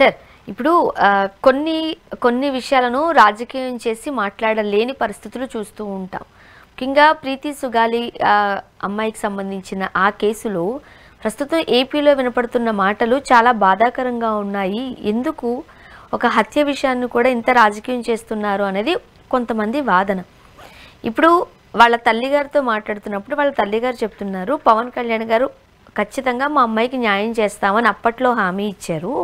Sir ఇప్పుడు కొన్ని కొన్ని విషయాలను రాజకీయం చేసి మాట్లాడలేని పరిస్థితులు చూస్తూ ఉంటాం. ముఖ్యంగా ప్రీతి సుగాలి అమ్మాయికి సంబంధించిన ఆ కేసులో ప్రస్తుతం ఏపీలో వినపడుతున్న మాటలు చాలా బాధాకరంగా ఉన్నాయి. ఎందుకు ఒక హత్య విషయాన్ని కూడా ఇంత రాజకీయం చేస్తున్నారు అనేది కొంతమంది వాదన. ఇప్పుడు వాళ్ళ తల్లిగారితో మాట్లాడుతున్నప్పుడు వాళ్ళ తల్లిగారు చెప్తున్నారు, పవన్ కళ్యాణ్ గారు ఖచ్చితంగా మా అమ్మాయికి న్యాయం చేస్తామని అప్పట్లో హామీ ఇచ్చారు,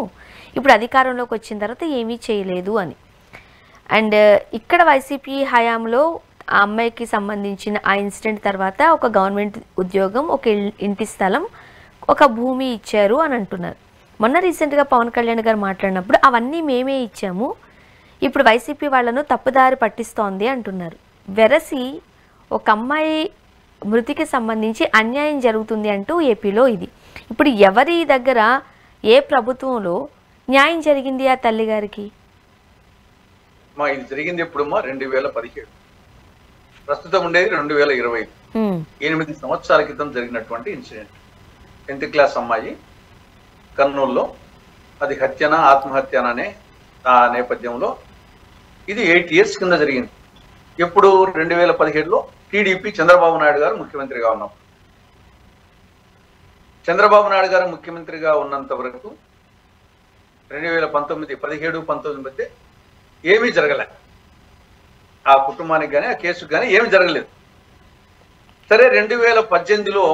ఇప్పుడు అధికారంలోకి వచ్చిన తర్వాత ఏమీ చేయలేదు అని. అండ్ ఇక్కడ వైసీపీ హయాంలో ఆ అమ్మాయికి సంబంధించిన ఆ ఇన్సిడెంట్ తర్వాత ఒక గవర్నమెంట్ ఉద్యోగం, ఒక ఇంటి స్థలం, ఒక భూమి ఇచ్చారు అని అంటున్నారు. మొన్న రీసెంట్గా పవన్ కళ్యాణ్ గారు మాట్లాడినప్పుడు అవన్నీ మేమే ఇచ్చాము, ఇప్పుడు వైసీపీ వాళ్ళను తప్పుదారి పట్టిస్తోంది అంటున్నారు. వెరసి ఒక అమ్మాయి మృతికి సంబంధించి అన్యాయం జరుగుతుంది అంటూ ఏపీలో ఇది. ఇప్పుడు ఎవరి దగ్గర ఏ ప్రభుత్వంలో న్యాయం జరిగింది ఆ తల్లి గారికి? ఇది జరిగింది ఎప్పుడమ్మా 2017, ప్రస్తుతం ఉండేది 2025. 8 సంవత్సరాల క్రితం జరిగినటువంటి ఇన్సిడెంట్. 10th క్లాస్ అమ్మాయి కర్నూలులో, అది హత్యనా ఆత్మహత్యనా అనే ఆ నేపథ్యంలో ఇది 8 years కింద జరిగింది. ఎప్పుడు 2017లో టీడీపీ చంద్రబాబు నాయుడు గారు ముఖ్యమంత్రిగా ఉన్నాం. చంద్రబాబు నాయుడు గారు ముఖ్యమంత్రిగా ఉన్నంత వరకు 2019, 17, 19 మధ్య ఏమీ జరగలే. ఆ కుటుంబానికి కానీ ఆ కేసుకు కానీ ఏమీ జరగలేదు. సరే 2018లో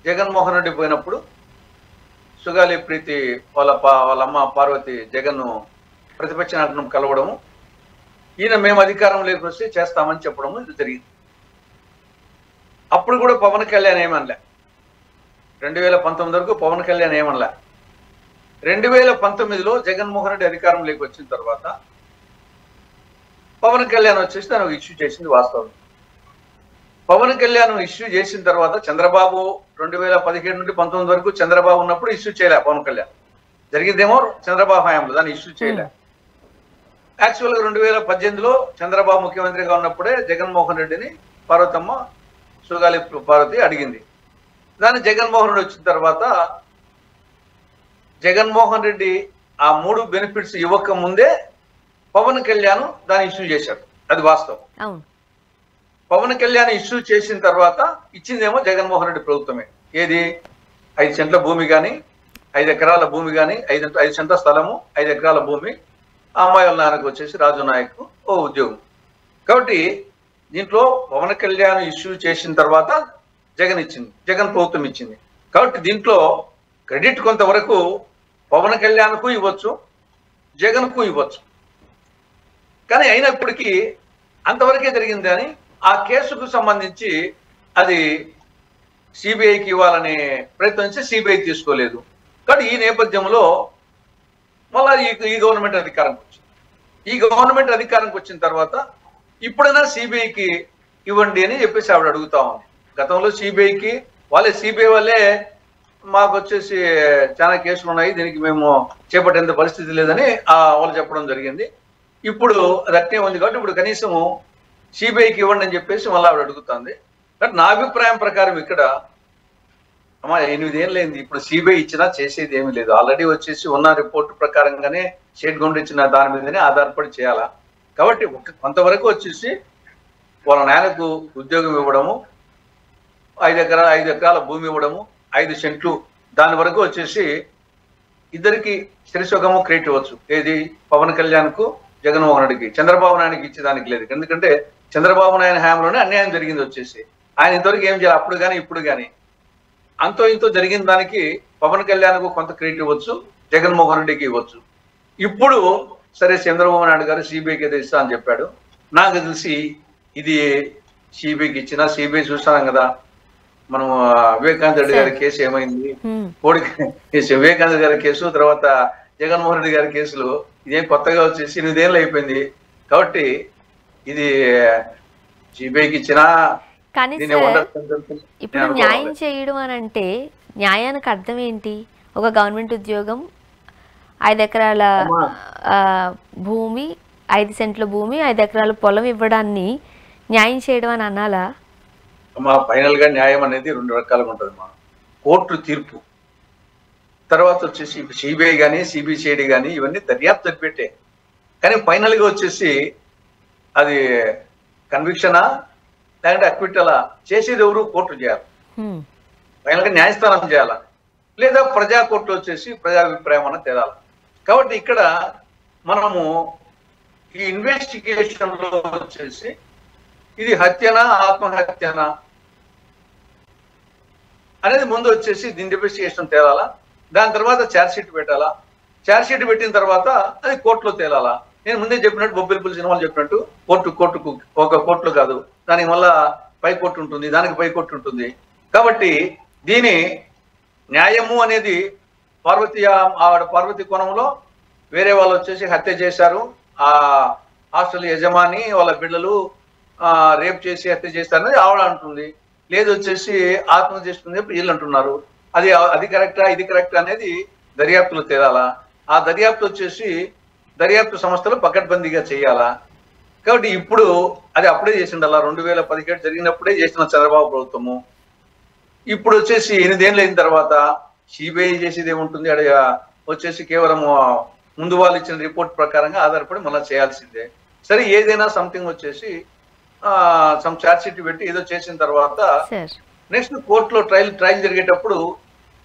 జగన్మోహన్ రెడ్డి పోయినప్పుడు సుగాలి ప్రీతి వాళ్ళ అమ్మ పార్వతి జగన్ను ప్రతిపక్ష నాయకులను కలవడము, ఈయన మేము అధికారం లేకొస్తే చేస్తామని చెప్పడము ఇది జరిగింది. అప్పుడు కూడా పవన్ కళ్యాణ్ ఏమనలే. 2019 వరకు పవన్ కళ్యాణ్ ఏమనలే. 2019లో జగన్మోహన్ రెడ్డి అధికారం లేకొచ్చిన తర్వాత పవన్ కళ్యాణ్ వచ్చేసి దాన్ని ఇష్యూ చేసింది వాస్తవం. పవన్ కళ్యాణ్ ఇష్యూ చేసిన తర్వాత చంద్రబాబు 2017 నుండి 19 వరకు చంద్రబాబు ఉన్నప్పుడు ఇష్యూ చేయలే. పవన్ కళ్యాణ్ జరిగిందేమో చంద్రబాబు హయాంలో, దాన్ని ఇష్యూ చేయలే. యాక్చువల్గా 2018లో చంద్రబాబు ముఖ్యమంత్రిగా ఉన్నప్పుడే జగన్మోహన్ రెడ్డిని పార్వతమ్మ సుగాలి పార్వతి అడిగింది. దాన్ని జగన్మోహన్ రెడ్డి వచ్చిన తర్వాత జగన్మోహన్ రెడ్డి ఆ 3 బెనిఫిట్స్ ఇవ్వక ముందే పవన్ కళ్యాణ్ దాన్ని ఇష్యూ చేశాడు. అది వాస్తవం. పవన్ కళ్యాణ్ ఇష్యూ చేసిన తర్వాత ఇచ్చిందేమో జగన్మోహన్ రెడ్డి ప్రభుత్వమే. ఏది 5 సెంట్ల భూమి కానీ, 5 ఎకరాల భూమి కానీ, 5 సెంట్ల స్థలము, 5 ఎకరాల భూమి, ఆ అమ్మాయి వాళ్ళ నాన్నకు వచ్చేసి రాజు నాయక్ ఓ ఉద్యోగం. కాబట్టి దీంట్లో పవన్ కళ్యాణ్ ఇష్యూ చేసిన తర్వాత జగన్ ఇచ్చింది, జగన్ ప్రభుత్వం ఇచ్చింది. కాబట్టి దీంట్లో క్రెడిట్ కొంతవరకు పవన్ కళ్యాణ్కు ఇవ్వచ్చు, జగన్కు ఇవ్వచ్చు. కానీ అయినప్పటికీ అంతవరకే జరిగింది. కానీ ఆ కేసుకు సంబంధించి అది సిబిఐకి ఇవ్వాలనే ప్రయత్నించి సిబిఐ తీసుకోలేదు. కానీ ఈ నేపథ్యంలో మళ్ళా ఈ గవర్నమెంట్ అధికారంకి వచ్చింది. ఈ గవర్నమెంట్ అధికారంకి వచ్చిన తర్వాత ఇప్పుడైనా సిబిఐకి ఇవ్వండి అని చెప్పేసి ఆవిడ అడుగుతా ఉంది. గతంలో సిబిఐకి సిబిఐ వాళ్ళే మాకు వచ్చేసి చాలా కేసులు ఉన్నాయి, దీనికి మేము చేపట్టేంత పరిస్థితి లేదని వాళ్ళు చెప్పడం జరిగింది. ఇప్పుడు అది అట్నే ఉంది. కాబట్టి ఇప్పుడు కనీసము సిబిఐకి ఇవ్వండి అని చెప్పేసి మళ్ళీ ఆవిడ అడుగుతుంది. బట్ నా అభిప్రాయం ప్రకారం ఇక్కడ అమ్మా 8 ఏళ్ళు అయింది, ఇప్పుడు సిబిఐ ఇచ్చినా చేసేది ఏమీ లేదు. ఆల్రెడీ వచ్చేసి ఉన్న రిపోర్ట్ ప్రకారంగానే స్టేట్ గవర్నమెంట్ ఇచ్చిన దాని మీదనే ఆధారపడి చేయాలా. కాబట్టి కొంతవరకు వచ్చేసి వాళ్ళ నాయనకు ఉద్యోగం ఇవ్వడము, 5 ఎకరాల భూమి ఇవ్వడము, 5 సెంట్లు, దాని వరకు వచ్చేసి ఇద్దరికి శిరస్సుగము క్రియేట్ ఇవ్వచ్చు. ఏది పవన్ కళ్యాణ్కు, జగన్మోహన్ రెడ్డికి. చంద్రబాబు నాయుడికి ఇచ్చేదానికి లేదు. ఎందుకంటే చంద్రబాబు నాయుడు హయాంలోనే అన్యాయం జరిగింది. వచ్చేసి ఆయన ఇంతవరకు ఏం చేయాలి, అప్పుడు కానీ ఇప్పుడు కానీ అంతో ఇంతో జరిగిన దానికి పవన్ కళ్యాణ్కు కొంత క్రెడిట్ ఇవ్వచ్చు, జగన్మోహన్ రెడ్డికి ఇవ్వచ్చు. ఇప్పుడు సరే చంద్రబాబు నాయుడు గారు సిబిఐకి ఏదో ఇస్తా అని చెప్పాడు. నాకు తెలిసి ఇది సిబిఐకి ఇచ్చినా సిబిఐ చూస్తాం కదా, మనం వివేకానంద రెడ్డి గారి కేసు ఏమైంది, వివేకానంద గారి కేసు, తర్వాత జగన్మోహన్ రెడ్డి గారి కేసులు, ఇదేం కొత్తగా వచ్చేసి 8 ఏళ్ళు అయిపోయింది. కాబట్టి ఇది సిబిఐకి ఇచ్చినా కానీ ఇప్పుడు న్యాయం చేయడం అని అంటే న్యాయానికి అర్థం ఏంటి? ఒక గవర్నమెంట్ ఉద్యోగం, 5 ఎకరాల భూమి, 5 సెంట్ల భూమి, 5 ఎకరాల పొలం ఇవ్వడాన్ని న్యాయం చేయడం అని అనాలా? ఫైనల్ గా న్యాయం అనేది 2 రకాలుగా ఉంటుంది. కోర్టు తీర్పు తర్వాత వచ్చేసి సిబిఐ కానీ సిబిసిఐడి కానీ ఇవన్నీ దర్యాప్తు పెట్టే. కానీ ఫైనల్ గా వచ్చేసి అది కన్విక్షనా లేదంటే అక్విటలా చేసేది ఎవరు? కోర్టు చేయాలి. ఫైనల్ గా న్యాయస్థానం చేయాలా, లేదా ప్రజా కోర్టులో వచ్చేసి ప్రజాభిప్రాయం అన్న తేలాలి. కాబట్టి ఇక్కడ మనము ఈ ఇన్వెస్టిగేషన్ లో వచ్చేసి ఇది హత్యనా ఆత్మహత్యనా అనేది ముందు వచ్చేసి దీని ఇన్వెస్టిగేషన్ తేలాలా. దాని తర్వాత ఛార్జ్ షీట్ పెట్టాలా. ఛార్జ్ షీట్ పెట్టిన తర్వాత అది కోర్టులో తేలాలా. నేను ముందే చెప్పినట్టు బొబ్బిలిపల్లి సినిమాలు చెప్పినట్టు కోర్టుకు ఒక కోర్టులో కాదు, దానికి మళ్ళా పై కోర్టు ఉంటుంది, దానికి పై కోర్టు ఉంటుంది. కాబట్టి దీని న్యాయము అనేది పార్వతీ కోణంలో వేరే వాళ్ళు వచ్చేసి హత్య చేశారు, ఆ హాస్టల్ యజమాని వాళ్ళ బిడ్డలు రేప్ చేసి హత్య చేస్తారనేది ఆవిడ అంటుంది. లేదు వచ్చేసి ఆత్మహత్య చేస్తుంది వీళ్ళు అంటున్నారు. అది కరెక్టా ఇది కరెక్టా అనేది దర్యాప్తులో తేలాలా. ఆ దర్యాప్తు వచ్చేసి దర్యాప్తు సంస్థలు పకడ్బందీగా చేయాలా. కాబట్టి ఇప్పుడు అది అప్పుడే చేసిండాలా. 2017 జరిగినప్పుడే చేసిన చంద్రబాబు ప్రభుత్వము. ఇప్పుడు వచ్చేసి 8 ఏళ్ళు అయిన తర్వాత సిబిఐ చేసేది ఏముంటుంది? అక్కడ వచ్చేసి కేవలం ముందు వాళ్ళు ఇచ్చిన రిపోర్ట్ ప్రకారంగా ఆధారపడి మళ్ళీ చేయాల్సిందే. సరే ఏదైనా సంథింగ్ వచ్చేసి సమ్ ఛార్జ్ షీట్ పెట్టి ఏదో చేసిన తర్వాత నెక్స్ట్ కోర్టులో ట్రయల్ జరిగేటప్పుడు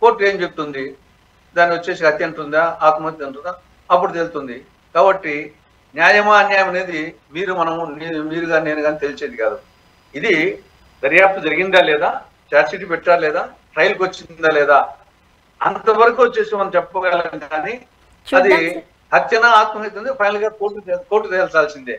కోర్టు ఏం చెప్తుంది? దాన్ని వచ్చేసి హత్య అంటుందా ఆత్మహత్య అంటుందా అప్పుడు తెలుస్తుంది. కాబట్టి న్యాయమా అన్యాయం అనేది మీరు కానీ నేను కానీ తెలిసేది కాదు. ఇది దర్యాప్తు జరిగిందా లేదా, ఛార్జ్ షీట్ పెట్టారా లేదా, ట్రయల్కి వచ్చిందా లేదా, అంతవరకు వచ్చేసి మనం చెప్పగలం. కానీ అది హత్యనా ఆత్మహత్య ఫైనల్ గా కోర్టు తేల్చాల్సిందే.